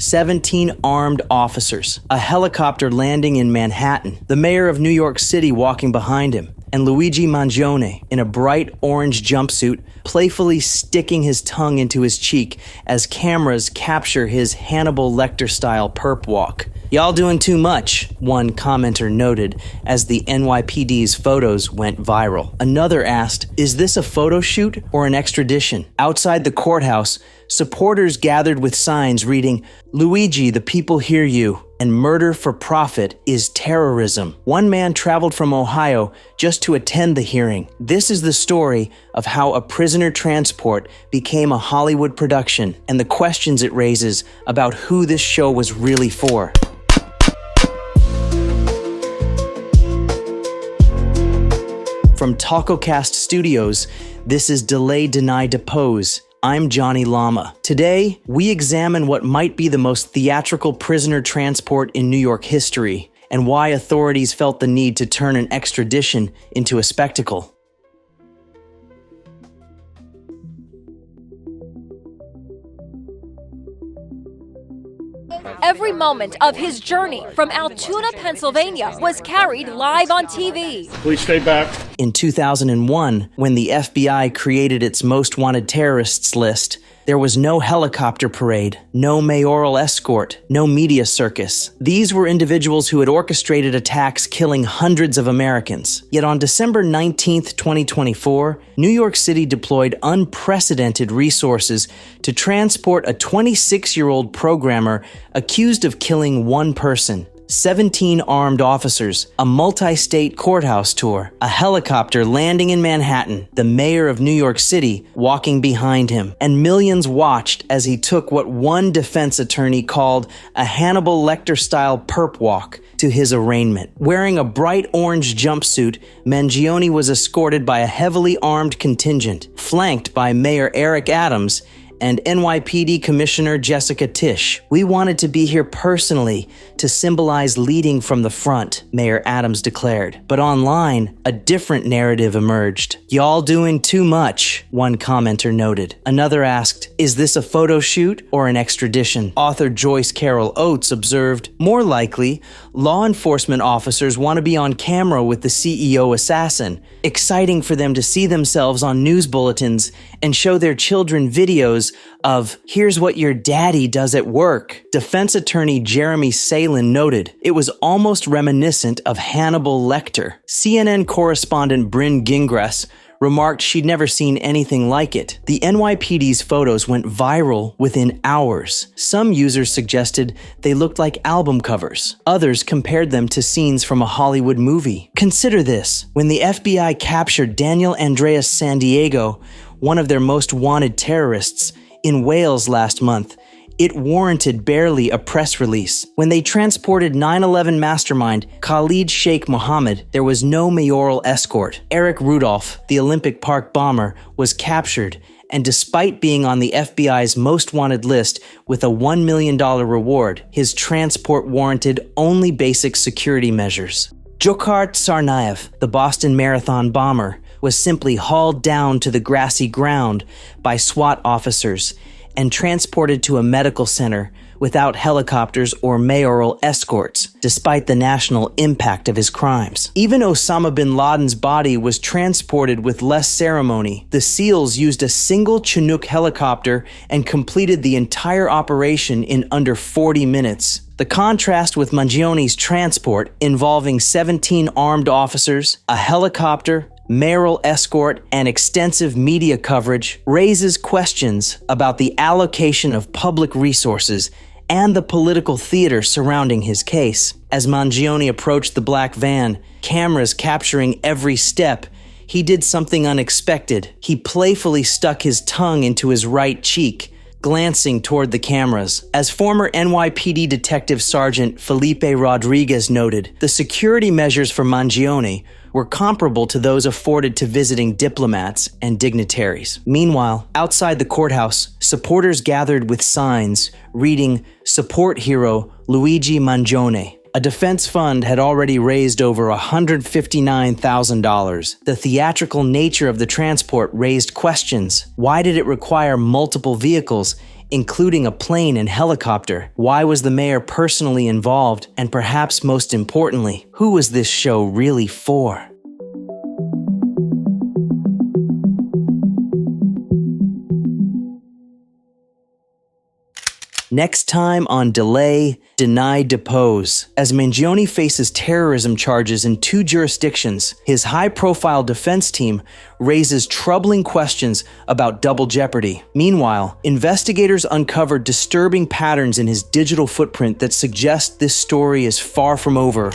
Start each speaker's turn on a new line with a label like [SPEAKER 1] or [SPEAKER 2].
[SPEAKER 1] 17 armed officers, a helicopter landing in Manhattan, the mayor of New York City walking behind him, and Luigi Mangione in a bright orange jumpsuit playfully sticking his tongue into his cheek as cameras capture his Hannibal Lecter-style perp walk. "Y'all doing too much," one commenter noted as the NYPD's photos went viral. Another asked, "Is this a photo shoot or an extradition?" Outside the courthouse, supporters gathered with signs reading, "Luigi, the people hear you," and "Murder for profit is terrorism." One man traveled from Ohio just to attend the hearing. This is the story of how a prisoner transport became a Hollywood production and the questions it raises about who this show was really for. From TacoCast Studios, this is Delay, Deny, Depose. I'm Johnny Lama. Today, we examine what might be the most theatrical prisoner transport in New York history and why authorities felt the need to turn an extradition into a spectacle.
[SPEAKER 2] Every moment of his journey from Altoona, Pennsylvania was carried live on TV.
[SPEAKER 3] Please stay back.
[SPEAKER 1] In 2001, when the FBI created its most wanted terrorists list, there was no helicopter parade, no mayoral escort, no media circus. These were individuals who had orchestrated attacks killing hundreds of Americans. Yet on December 19th, 2024, New York City deployed unprecedented resources to transport a 26-year-old programmer accused of killing one person. 17 armed officers, a multi-state courthouse tour, a helicopter landing in Manhattan, the mayor of New York City walking behind him, and millions watched as he took what one defense attorney called a Hannibal Lecter-style perp walk to his arraignment. Wearing a bright orange jumpsuit, Mangione was escorted by a heavily armed contingent, flanked by Mayor Eric Adams and NYPD Commissioner Jessica Tisch. "We wanted to be here personally to symbolize leading from the front," Mayor Adams declared. But online, a different narrative emerged. "Y'all doing too much," one commenter noted. Another asked, "Is this a photo shoot or an extradition?" Author Joyce Carol Oates observed, "More likely, law enforcement officers want to be on camera with the CEO assassin. Exciting for them to see themselves on news bulletins and show their children videos of 'here's what your daddy does at work.'" Defense attorney Jeremy Salin noted, "It was almost reminiscent of Hannibal Lecter." CNN correspondent Bryn Gingras remarked she'd never seen anything like it. The NYPD's photos went viral within hours. Some users suggested they looked like album covers. Others compared them to scenes from a Hollywood movie. Consider this: when the FBI captured Daniel Andreas Sandiego, one of their most wanted terrorists, in Wales last month, it warranted barely a press release. When they transported 9/11 mastermind Khalid Sheikh Mohammed, there was no mayoral escort. Eric Rudolph, the Olympic Park bomber, was captured, and despite being on the FBI's most wanted list with a $1 million reward, his transport warranted only basic security measures. Dzhokhar Tsarnaev, the Boston Marathon bomber, was simply hauled down to the grassy ground by SWAT officers and transported to a medical center without helicopters or mayoral escorts, despite the national impact of his crimes. Even Osama bin Laden's body was transported with less ceremony. The SEALs used a single Chinook helicopter and completed the entire operation in under 40 minutes. The contrast with Mangione's transport, involving 17 armed officers, a helicopter, mayoral escort, and extensive media coverage, raises questions about the allocation of public resources and the political theater surrounding his case. As Mangione approached the black van, cameras capturing every step, he did something unexpected. He playfully stuck his tongue into his right cheek, glancing toward the cameras. As former NYPD Detective Sergeant Felipe Rodriguez noted, the security measures for Mangione were comparable to those afforded to visiting diplomats and dignitaries. Meanwhile, outside the courthouse, supporters gathered with signs reading "Support Hero Luigi Mangione." A defense fund had already raised over $159,000. The theatrical nature of the transport raised questions. Why did it require multiple vehicles including a plane and helicopter. Why was the mayor personally involved? And perhaps most importantly, who was this show really for? Next time on Delay, Deny, Depose. As Mangione faces terrorism charges in 2 jurisdictions, his high-profile defense team raises troubling questions about double jeopardy. Meanwhile, investigators uncover disturbing patterns in his digital footprint that suggest this story is far from over.